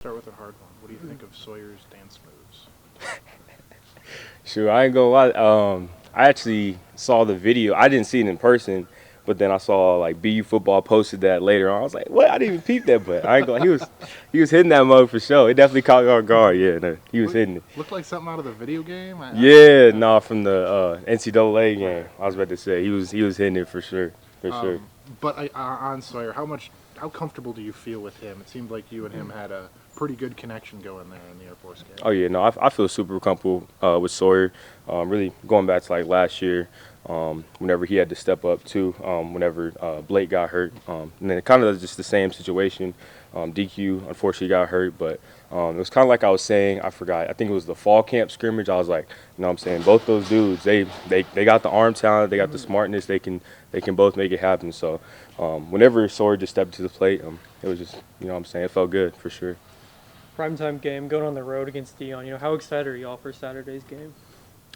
Start with a hard one. What do you think of Sawyer's dance moves? Sure, I ain't gonna lie. I actually saw the video. I didn't see it in person, but then I saw like BU football posted that later on. I was like, what? I didn't even peep that, but I ain't gonna. He was hitting that mug for sure. It definitely caught me off guard. Yeah, no, he was Look, hitting it. looked like something out of the video game. Yeah, no, from the NCAA game. I was about to say he was hitting it for sure. But on Sawyer, how comfortable do you feel with him? It seemed like you and him had a pretty good connection going there in the Air Force game. Oh yeah, no, I feel super comfortable with Sawyer. Really going back to like last year, whenever he had to step up too. Whenever Blake got hurt, and then kind of just the same situation. DQ unfortunately got hurt, but it was kind of like I was saying. I forgot. I think it was the fall camp scrimmage. I was like, you know, what I'm saying both those dudes, they got the arm talent, they got the smartness. They can both make it happen. So whenever Sawyer just stepped to the plate, it was just, you know, what I'm saying it felt good for sure. Primetime game, going on the road against Dion. How excited are y'all for Saturday's game?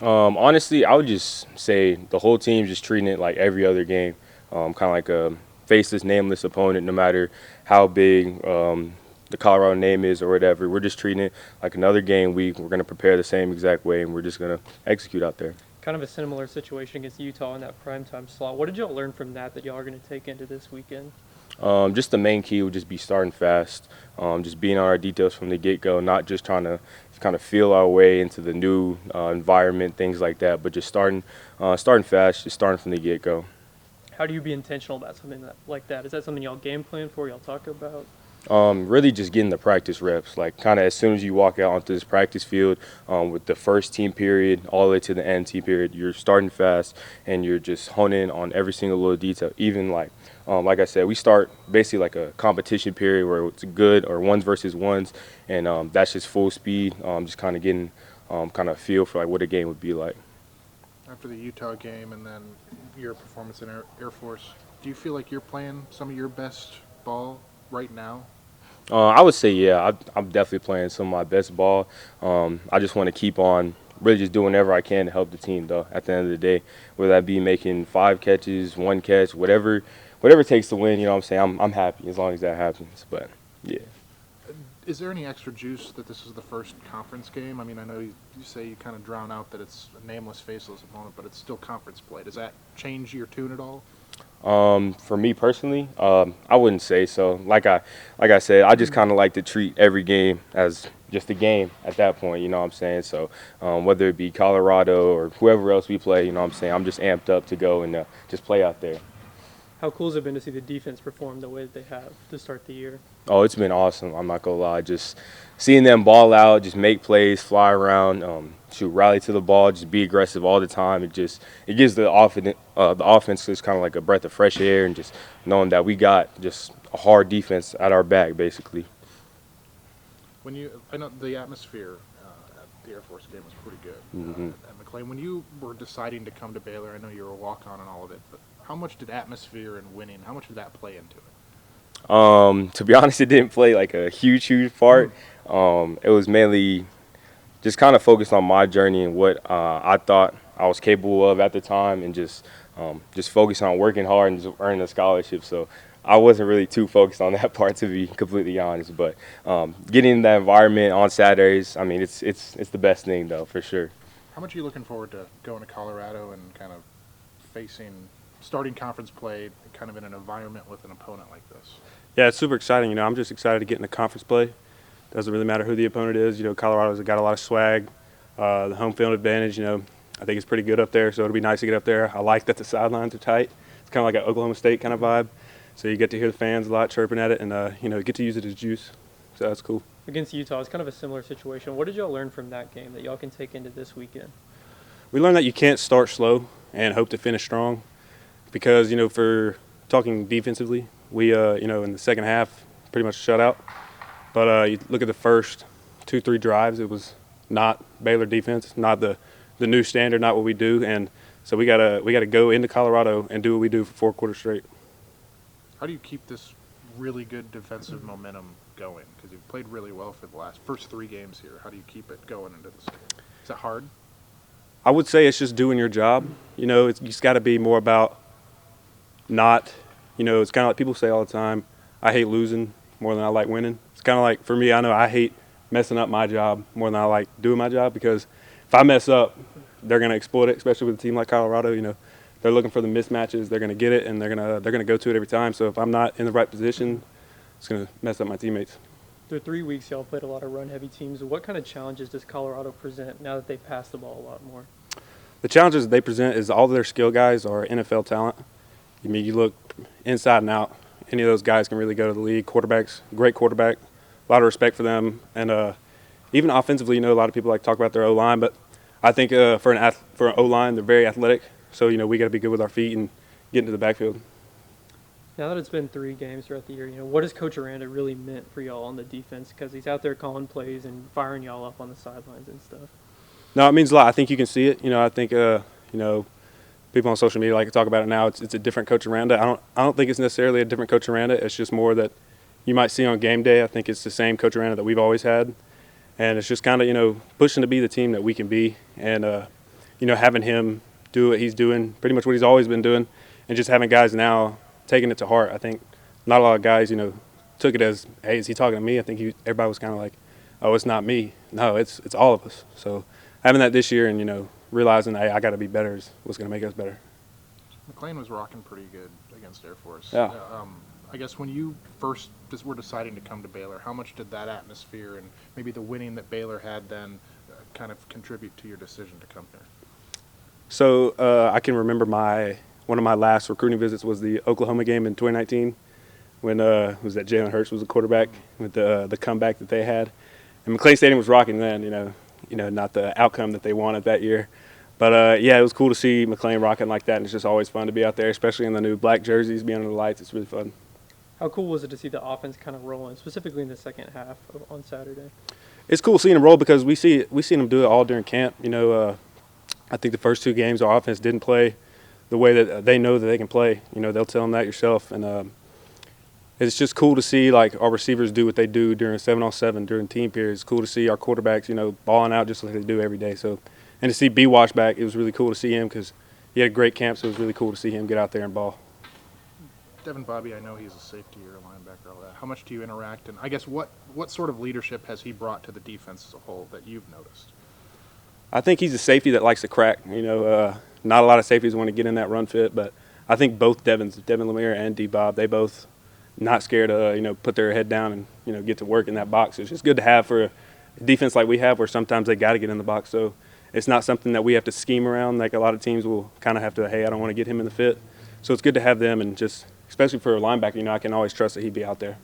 Honestly, I would just say the whole team's just treating it like every other game, kind of like a faceless, nameless opponent. No matter how big the Colorado name is or whatever, we're just treating it like another game week. We're going to prepare the same exact way, and we're just going to execute out there. Kind of a similar situation against Utah in that primetime slot. What did y'all learn from that y'all are going to take into this weekend? Just the main key would just be starting fast, just being on our details from the get-go, not just trying to kind of feel our way into the new environment, things like that, but just starting fast, just starting from the get-go. How do you be intentional about something like that? Is that something y'all game plan for, y'all talk about? Really just getting the practice reps, like kind of as soon as you walk out onto this practice field with the first team period all the way to the end team period, you're starting fast and you're just honing in on every single little detail. Even like I said, we start basically like a competition period where it's good or ones versus ones, and that's just full speed, just kind of getting kind of feel for like what a game would be like. After the Utah game and then your performance in Air Force, do you feel like you're playing some of your best ball right now? I would say, yeah, I'm definitely playing some of my best ball. I just want to keep on really just doing whatever I can to help the team, though, at the end of the day, whether that be making 5 catches, 1 catch, whatever it takes to win, you know what I'm saying? I'm happy as long as that happens. But, yeah. Is there any extra juice that this is the first conference game? I mean, I know you say you kind of drown out that it's a nameless, faceless opponent, but it's still conference play. Does that change your tune at all? For me personally, I wouldn't say so. Like I said, I just kind of like to treat every game as just a game at that point. You know what I'm saying? So whether it be Colorado or whoever else we play, you know what I'm saying, I'm just amped up to go and just play out there. How cool has it been to see the defense perform the way that they have to start the year? Oh, it's been awesome. I'm not gonna lie. Just seeing them ball out, just make plays, fly around, to rally to the ball, just be aggressive all the time. It gives the offense just kind of like a breath of fresh air, and just knowing that we got just a hard defense at our back, basically. I know the atmosphere at the Air Force game was pretty good Hmm. at McLean. When you were deciding to come to Baylor, I know you were a walk-on and all of it, but how much did atmosphere and winning, how much did that play into it? To be honest, it didn't play like a huge part. It was mainly just kind of focused on my journey and what I thought I was capable of at the time, and just focused on working hard and just earning a scholarship. So I wasn't really too focused on that part, to be completely honest. But getting in that environment on Saturdays, I mean, it's the best thing though, for sure. How much are you looking forward to going to Colorado and kind of starting conference play kind of in an environment with an opponent like this? Yeah, it's super exciting. I'm just excited to get into conference play. Doesn't really matter who the opponent is. Colorado's got a lot of swag. The home field advantage, I think it's pretty good up there, so it'll be nice to get up there. I like that the sidelines are tight. It's kind of like an Oklahoma State kind of vibe. So you get to hear the fans a lot chirping at it, and, get to use it as juice. So that's cool. Against Utah, it's kind of a similar situation. What did y'all learn from that game that y'all can take into this weekend? We learned that you can't start slow and hope to finish strong because, for talking defensively, we, in the second half, pretty much shut out. But you look at the first 2-3 drives, it was not Baylor defense, not the new standard, not what we do. And so we gotta go into Colorado and do what we do for 4 quarters straight. How do you keep this really good defensive momentum going? Because you've played really well for the first 3 games here. How do you keep it going into this game? Is that hard? I would say it's just doing your job. It's just got to be more about not, it's kind of like people say all the time, I hate losing more than I like winning. It's kind of like, for me, I know I hate messing up my job more than I like doing my job, because if I mess up, they're going to exploit it, especially with a team like Colorado. You know, they're looking for the mismatches. They're going to get it, and they're going to go to it every time. So if I'm not in the right position, it's going to mess up my teammates. Through 3 weeks, y'all played a lot of run-heavy teams. What kind of challenges does Colorado present now that they pass the ball a lot more? The challenges that they present is all of their skill guys are NFL talent. I mean, you look inside and out, any of those guys can really go to the league. Quarterbacks, great quarterback, a lot of respect for them. And even offensively, you know, a lot of people like to talk about their O-line, but I think for an O-line, they're very athletic. So, you know, we got to be good with our feet and get into the backfield. Now that it's been 3 games throughout the year, you know, what has Coach Aranda really meant for y'all on the defense? Because he's out there calling plays and firing y'all up on the sidelines and stuff. No, it means a lot. I think you can see it. You know, I think, you know, people on social media like to talk about it now. It's a different Coach Aranda. I don't think it's necessarily a different Coach Aranda. It's just more that you might see on game day. I think it's the same Coach Aranda that we've always had. And it's just kind of, you know, pushing to be the team that we can be. And, you know, having him do what he's doing, pretty much what he's always been doing, and just having guys now taking it to heart. I think not a lot of guys, you know, took it as, hey, is he talking to me? I think everybody was kind of like, oh, it's not me. No, it's all of us. So having that this year and, you know, realizing, hey, I got to be better is what's going to make us better. McLean was rocking pretty good against Air Force. Yeah. I guess when you first were deciding to come to Baylor, how much did that atmosphere and maybe the winning that Baylor had then kind of contribute to your decision to come here? So I can remember one of my last recruiting visits was the Oklahoma game in 2019 when was that Jalen Hurts was the quarterback with the comeback that they had. And McLean Stadium was rocking then, you know, not the outcome that they wanted that year. But, yeah, it was cool to see McLean rocking like that, and it's just always fun to be out there, especially in the new black jerseys, being under the lights. It's really fun. How cool was it to see the offense kind of rolling, specifically in the second half on Saturday? It's cool seeing them roll because we seen them do it all during camp. You know, I think the first 2 games our offense didn't play the way that they know that they can play. You know, they'll tell them that yourself. And it's just cool to see, like, our receivers do what they do during 7-on-7, during team periods. It's cool to see our quarterbacks, you know, balling out just like they do every day. So, and to see B-Wash back, it was really cool to see him because he had a great camp, so it was really cool to see him get out there and ball. Devin Bobby, I know he's a safety or a linebacker, all that. How much do you interact? And I guess what sort of leadership has he brought to the defense as a whole that you've noticed? I think he's a safety that likes to crack. You know, not a lot of safeties want to get in that run fit, but I think both Devin Lemire and D-Bob, they both not scared to, you know, put their head down and, you know, get to work in that box. It's just good to have for a defense like we have where sometimes they got to get in the box. So it's not something that we have to scheme around like a lot of teams will kind of have to, hey, I don't want to get him in the fit. So it's good to have them, and just especially for a linebacker, you know, I can always trust that he'd be out there.